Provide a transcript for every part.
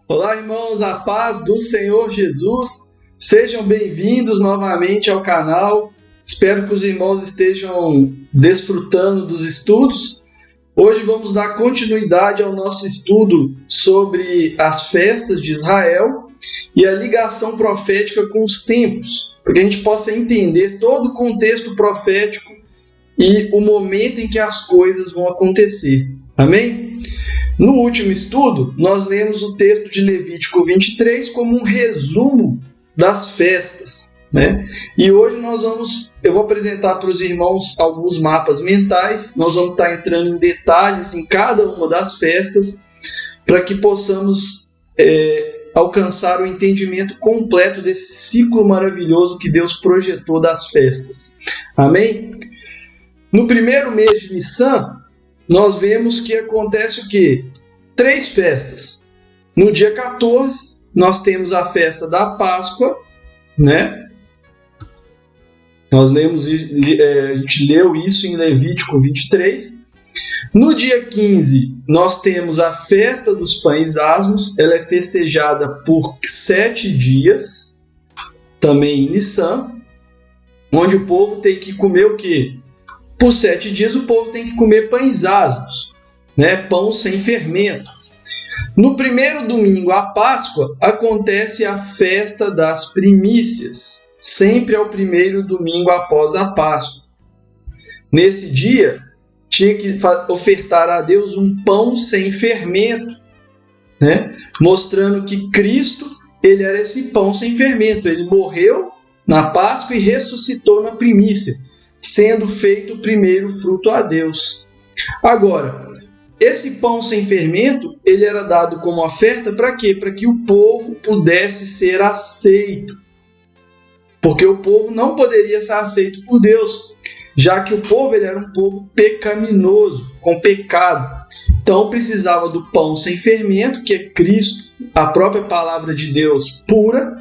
Olá, irmãos, a paz do Senhor Jesus. Sejam bem-vindos novamente ao canal. Espero que os irmãos estejam desfrutando dos estudos. Hoje vamos dar continuidade ao nosso estudo sobre as festas de Israel e a ligação profética com os tempos, para que a gente possa entender todo o contexto profético e o momento em que as coisas vão acontecer. Amém? No último estudo, nós lemos o texto de Levítico 23 como um resumo das festas, né? E hoje eu vou apresentar para os irmãos alguns mapas mentais. Nós vamos estar entrando em detalhes em cada uma das festas para que possamos alcançar o entendimento completo desse ciclo maravilhoso que Deus projetou das festas. Amém? No primeiro mês de Nissan, nós vemos que acontece o quê? 3 festas. No dia 14, nós temos a festa da Páscoa, né? A gente leu isso em Levítico 23. No dia 15, nós temos a festa dos pães asmos. Ela é festejada por 7 dias, também em Nissan, onde o povo tem que comer o quê? Por 7 dias o povo tem que comer pães asmos, né? Pão sem fermento. No primeiro domingo, a Páscoa, acontece a festa das primícias. Sempre é o primeiro domingo após a Páscoa. Nesse dia, tinha que ofertar a Deus um pão sem fermento, né? Mostrando que Cristo, ele era esse pão sem fermento. Ele morreu na Páscoa e ressuscitou na primícia, sendo feito o primeiro fruto a Deus. Agora, esse pão sem fermento, ele era dado como oferta para quê? Para que o povo pudesse ser aceito. Porque o povo não poderia ser aceito por Deus, já que o povo ele era um povo pecaminoso, com pecado. Então precisava do pão sem fermento, que é Cristo, a própria palavra de Deus pura,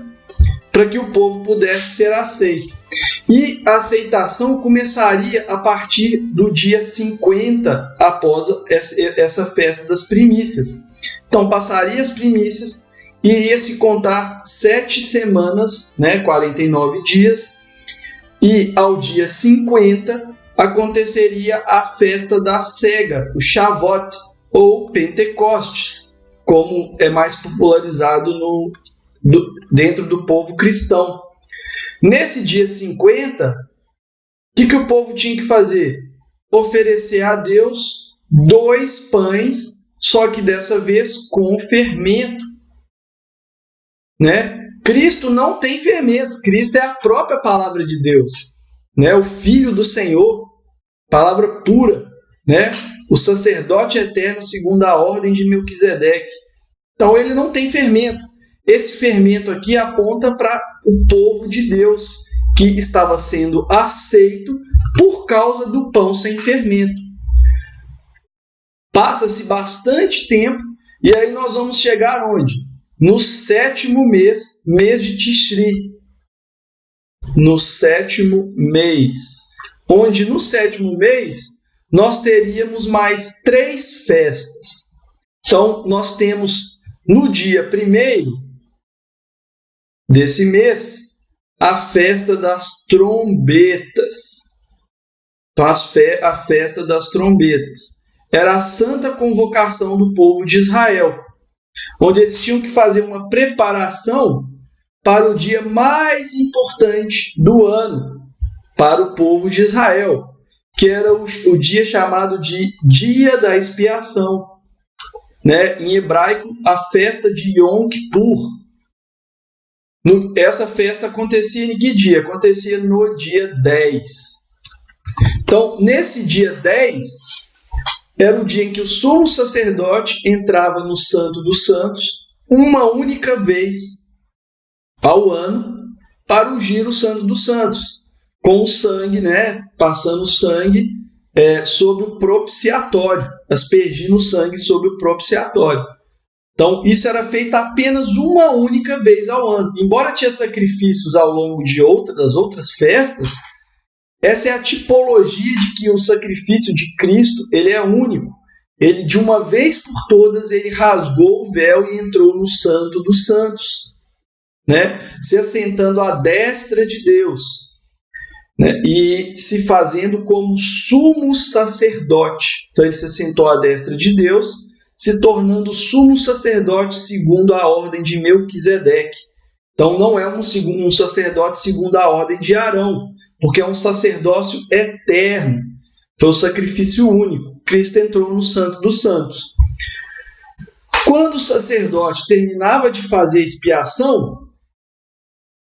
para que o povo pudesse ser aceito. E a aceitação começaria a partir do dia 50 após essa festa das primícias. Então passaria as primícias, iria se contar 7 semanas, né, 49 dias, e ao dia 50 aconteceria a festa da cega, o Shavuot, ou Pentecostes, como é mais popularizado dentro do povo cristão. Nesse dia 50, o que o povo tinha que fazer? Oferecer a Deus 2 pães, só que dessa vez com fermento, né? Cristo não tem fermento, Cristo é a própria palavra de Deus, né? O Filho do Senhor, palavra pura, né? O sacerdote eterno segundo a ordem de Melquisedeque. Então ele não tem fermento. Esse fermento aqui aponta para o povo de Deus, que estava sendo aceito por causa do pão sem fermento. Passa-se bastante tempo e aí nós vamos chegar onde? No 7º mês, mês de Tishri. No 7º mês. Onde no 7º mês nós teríamos mais 3 festas. Então nós temos no dia 1º desse mês a festa das trombetas. Então, a festa das trombetas era a santa convocação do povo de Israel, onde eles tinham que fazer uma preparação para o dia mais importante do ano para o povo de Israel, que era o dia chamado de Dia da Expiação, né? Em hebraico, a festa de Yom Kippur. Essa festa acontecia em que dia? Acontecia no dia 10. Então, nesse dia 10, era o dia em que o sumo sacerdote entrava no Santo dos Santos uma única vez ao ano para ungir o Santo dos Santos, com o sangue, né? Passando o sangue sobre o propiciatório, aspergindo o sangue sobre o propiciatório. Então, isso era feito apenas uma única vez ao ano. Embora tinha sacrifícios ao longo das outras festas, essa é a tipologia de que o sacrifício de Cristo ele é único. ele de uma vez por todas, ele rasgou o véu e entrou no Santo dos Santos, né? Se assentando à destra de Deus, né? E se fazendo como sumo sacerdote. Então ele se assentou à destra de Deus, se tornando sumo sacerdote segundo a ordem de Melquisedeque. Então não é um sacerdote segundo a ordem de Arão, porque é um sacerdócio eterno. Foi um sacrifício único. Cristo entrou no Santo dos Santos. Quando o sacerdote terminava de fazer a expiação,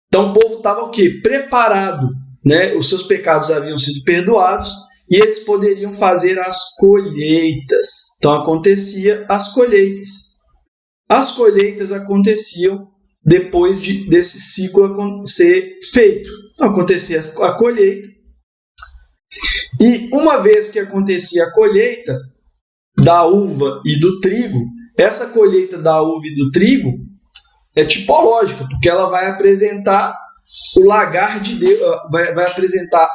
então o povo estava o quê? Preparado, né? Os seus pecados haviam sido perdoados e eles poderiam fazer as colheitas. Então acontecia as colheitas. As colheitas aconteciam depois desse ciclo ser feito. Então acontecia a colheita. E uma vez que acontecia a colheita da uva e do trigo, essa colheita da uva e do trigo é tipológica, porque ela vai apresentar o lagar de Deus, vai apresentar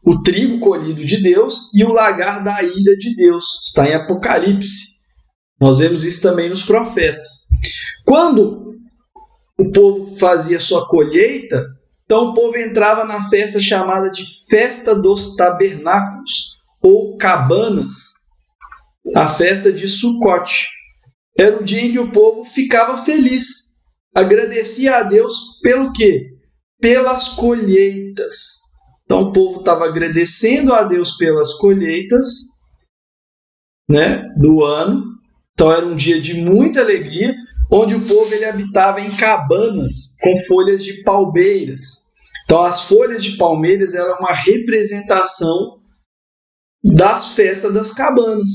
o trigo colhido de Deus e o lagar da ira de Deus. Está em Apocalipse. Nós vemos isso também nos profetas. Quando o povo fazia sua colheita, então o povo entrava na festa chamada de Festa dos Tabernáculos, ou Cabanas, a festa de Sucote. Era o dia em que o povo ficava feliz, agradecia a Deus pelo quê? Pelas colheitas. Então o povo estava agradecendo a Deus pelas colheitas, né, do ano. Então era um dia de muita alegria, onde o povo ele habitava em cabanas com folhas de palmeiras. Então as folhas de palmeiras eram uma representação das festas das cabanas.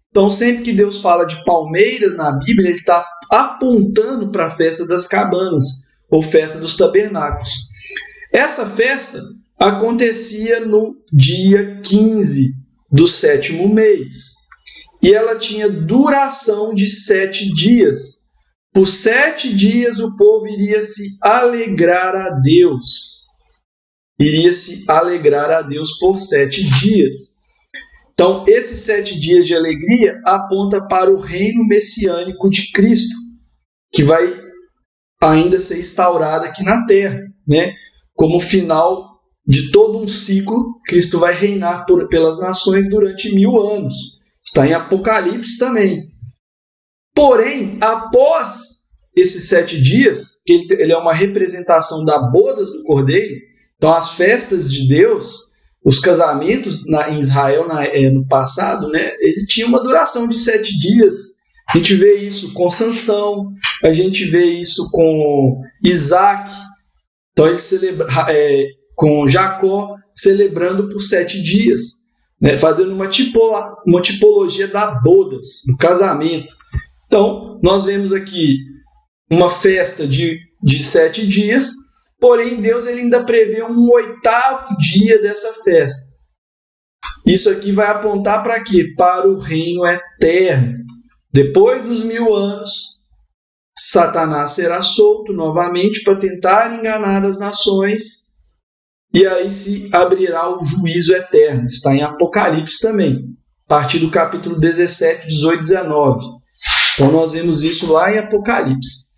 Então sempre que Deus fala de palmeiras na Bíblia, ele está apontando para a festa das cabanas, ou festa dos tabernáculos. Essa festa acontecia no dia 15 do 7º mês. E ela tinha duração de 7 dias. Por 7 dias o povo iria se alegrar a Deus. Iria se alegrar a Deus por 7 dias. Então, esses 7 dias de alegria aponta para o reino messiânico de Cristo, que vai ainda ser instaurado aqui na Terra, né? Como final de todo um ciclo, Cristo vai reinar pelas nações durante 1000 anos. Está em Apocalipse também. Porém, após esses 7 dias, que ele é uma representação da bodas do Cordeiro, então as festas de Deus, os casamentos em Israel no passado, né, eles tinham uma duração de 7 dias. A gente vê isso com Sansão, a gente vê isso com Isaac, então ele com Jacó celebrando por 7 dias, né, fazendo uma tipologia da bodas, do casamento. Então, nós vemos aqui uma festa de 7 dias, porém Deus ele ainda prevê um 8º dia dessa festa. Isso aqui vai apontar para quê? Para o reino eterno. Depois dos 1000 anos, Satanás será solto novamente para tentar enganar as nações, e aí se abrirá o juízo eterno. Está em Apocalipse também, a partir do capítulo 17, 18, 19. Então nós vemos isso lá em Apocalipse.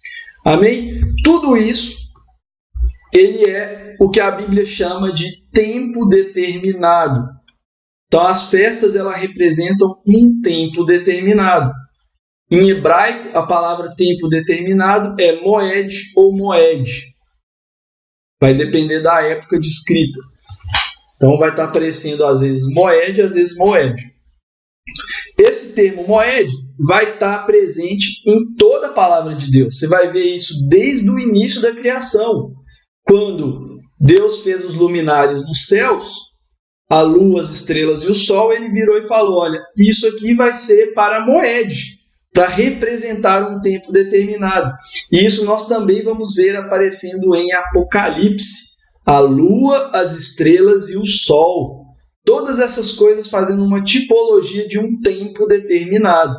Amém? Tudo isso, ele é o que a Bíblia chama de tempo determinado. Então as festas elas representam um tempo determinado. Em hebraico, a palavra tempo determinado é moed ou moed. Vai depender da época de escrita. Então vai estar aparecendo às vezes moed, às vezes moed. Esse termo moed vai estar presente em toda a palavra de Deus. Você vai ver isso desde o início da criação. Quando Deus fez os luminares nos céus, a lua, as estrelas e o sol, ele virou e falou, olha, isso aqui vai ser para moed, para representar um tempo determinado. E isso nós também vamos ver aparecendo em Apocalipse. A lua, as estrelas e o sol. Todas essas coisas fazendo uma tipologia de um tempo determinado.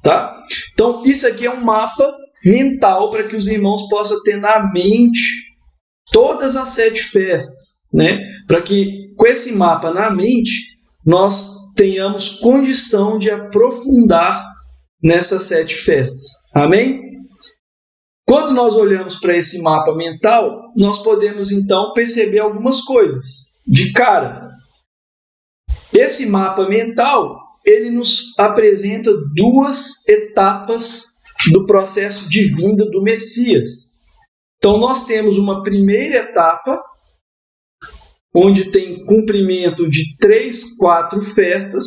Tá? Então, isso aqui é um mapa mental para que os irmãos possam ter na mente todas as 7 festas, né? Para que, com esse mapa na mente, nós tenhamos condição de aprofundar nessas 7 festas. Amém? Quando nós olhamos para esse mapa mental, nós podemos então perceber algumas coisas. De cara, esse mapa mental, ele nos apresenta 2 etapas do processo de vinda do Messias. Então nós temos uma primeira etapa, onde tem cumprimento de 3, 4 festas.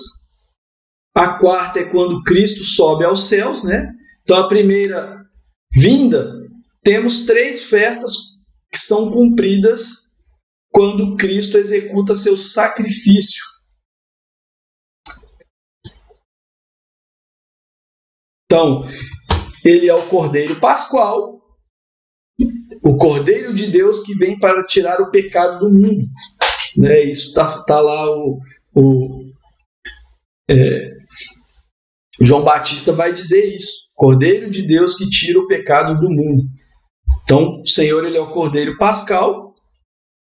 A quarta é quando Cristo sobe aos céus, né? Então a primeira vinda, temos 3 festas que são cumpridas quando Cristo executa seu sacrifício. Então, ele é o Cordeiro Pascual, o Cordeiro de Deus que vem para tirar o pecado do mundo. Né? Isso está lá, João Batista vai dizer isso. Cordeiro de Deus que tira o pecado do mundo. Então, o Senhor, ele é o Cordeiro Pascal,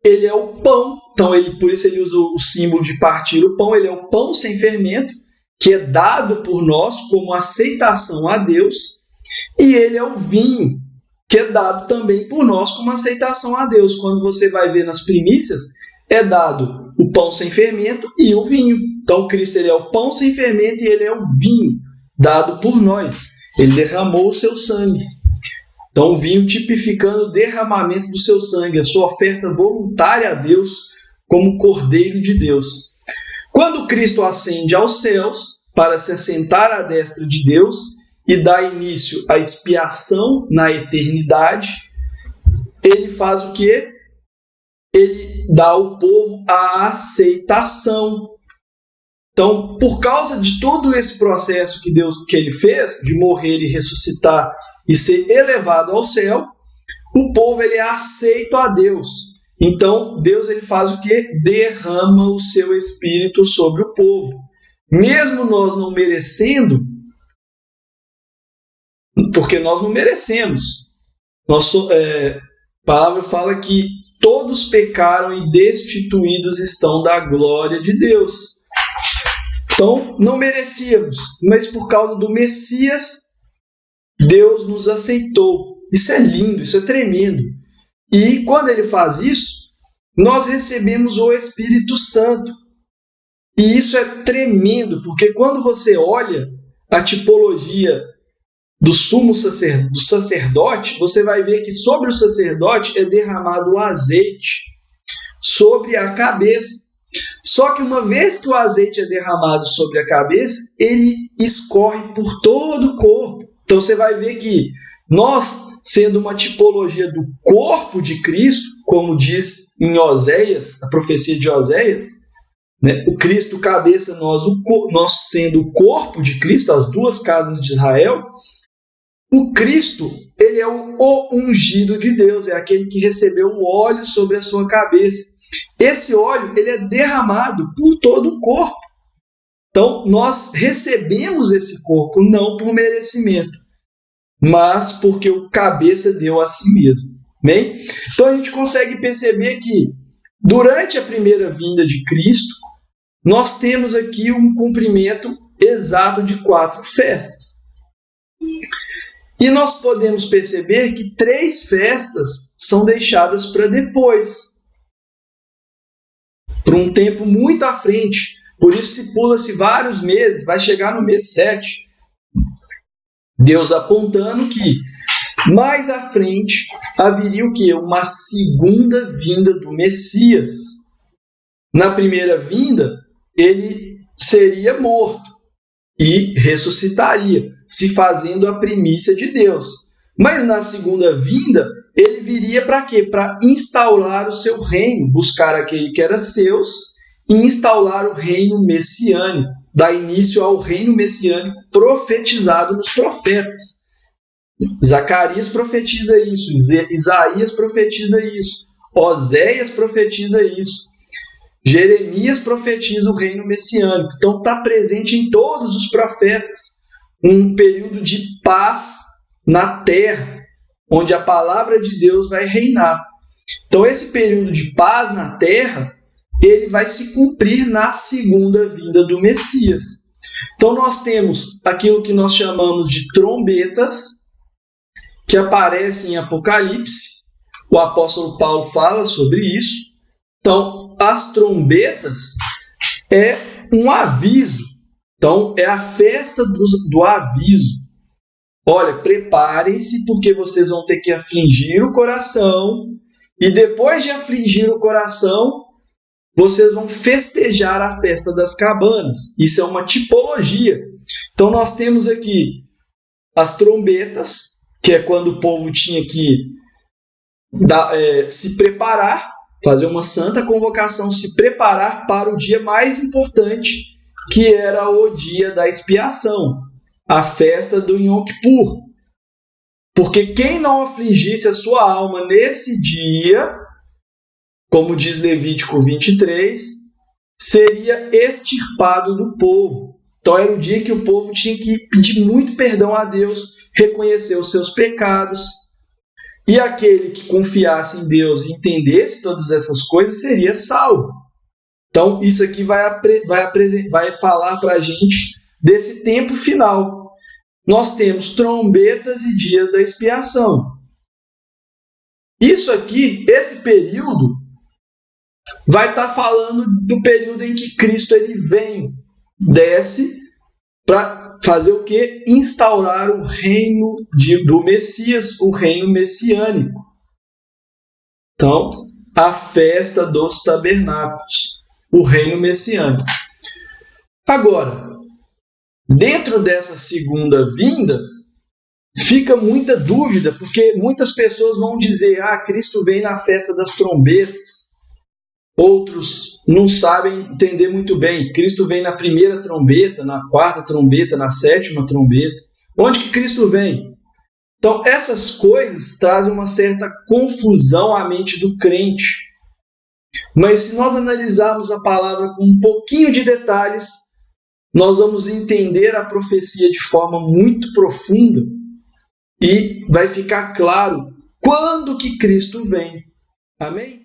ele é o pão. Então, por isso ele usa o símbolo de partir o pão. Ele é o pão sem fermento, que é dado por nós como aceitação a Deus. E ele é o vinho, que é dado também por nós como aceitação a Deus. Quando você vai ver nas primícias, é dado o pão sem fermento e o vinho. Então, Cristo, ele é o pão sem fermento e ele é o vinho dado por nós. Ele derramou o seu sangue. Então, o vinho tipificando o derramamento do seu sangue, a sua oferta voluntária a Deus como Cordeiro de Deus. Quando Cristo ascende aos céus para se assentar à destra de Deus e dá início à expiação na eternidade, ele faz o quê? Ele dá ao povo a aceitação. Então, por causa de todo esse processo que ele fez, de morrer e ressuscitar e ser elevado ao céu, o povo ele é aceito a Deus. Então, Deus ele faz o quê? Derrama o seu Espírito sobre o povo. Mesmo nós não merecendo, porque nós não merecemos. A palavra fala que todos pecaram e destituídos estão da glória de Deus. Então, não merecíamos, mas por causa do Messias, Deus nos aceitou. Isso é lindo, isso é tremendo. E quando ele faz isso, nós recebemos o Espírito Santo. E isso é tremendo, porque quando você olha a tipologia do do sacerdote, você vai ver que sobre o sacerdote é derramado o azeite sobre a cabeça. Só que uma vez que o azeite é derramado sobre a cabeça, ele escorre por todo o corpo. Então você vai ver que nós, sendo uma tipologia do corpo de Cristo, como diz em Oséias, a profecia de Oséias, né? O Cristo cabeça, nós sendo o corpo de Cristo, as 2 casas de Israel, o Cristo, ele é o ungido de Deus, é aquele que recebeu o óleo sobre a sua cabeça. Esse óleo ele é derramado por todo o corpo. Então, nós recebemos esse corpo não por merecimento, mas porque o cabeça deu a si mesmo. Bem? Então, a gente consegue perceber que, durante a primeira vinda de Cristo, nós temos aqui um cumprimento exato de 4 festas. E nós podemos perceber que 3 festas são deixadas para depois, para um tempo muito à frente. Por isso se pula-se vários meses, vai chegar no mês 7. Deus apontando que mais à frente haveria o quê? Uma segunda vinda do Messias. Na primeira vinda, ele seria morto e ressuscitaria, se fazendo a primícia de Deus. Mas na segunda vinda, ele viria para quê? Para instaurar o seu reino, buscar aquele que era seus e instaurar o reino messiânico, dar início ao reino messiânico profetizado nos profetas. Zacarias profetiza isso, Isaías profetiza isso, Oséias profetiza isso, Jeremias profetiza o reino messiânico. Então está presente em todos os profetas um período de paz na terra, onde a palavra de Deus vai reinar. Então esse período de paz na terra ele vai se cumprir na segunda vinda do Messias. Então nós temos aquilo que nós chamamos de trombetas, que aparecem em Apocalipse. O apóstolo Paulo fala sobre isso. Então, as trombetas é um aviso. Então, é a festa do aviso. Olha, preparem-se, porque vocês vão ter que afligir o coração. E depois de afligir o coração, vocês vão festejar a festa das cabanas. Isso é uma tipologia. Então, nós temos aqui as trombetas, que é quando o povo tinha que se preparar, fazer uma santa convocação, se preparar para o dia mais importante, que era o dia da expiação, a festa do Yom Kippur. Porque quem não afligisse a sua alma nesse dia, como diz Levítico 23, seria extirpado do povo. Então era o dia que o povo tinha que pedir muito perdão a Deus, reconhecer os seus pecados. E aquele que confiasse em Deus e entendesse todas essas coisas seria salvo. Então isso aqui vai falar para a gente desse tempo final. Nós temos trombetas e dia da expiação. Isso aqui, esse período, vai estar falando do período em que Cristo ele vem, desce para fazer o quê? Instaurar o reino do Messias, o reino messiânico. Então, a festa dos tabernáculos, o reino messiânico. Agora, dentro dessa segunda vinda, fica muita dúvida, porque muitas pessoas vão dizer, Cristo vem na festa das trombetas. Outros não sabem entender muito bem. Cristo vem na primeira trombeta, na quarta trombeta, na sétima trombeta. Onde que Cristo vem? Então, essas coisas trazem uma certa confusão à mente do crente. Mas se nós analisarmos a palavra com um pouquinho de detalhes, nós vamos entender a profecia de forma muito profunda e vai ficar claro quando que Cristo vem. Amém?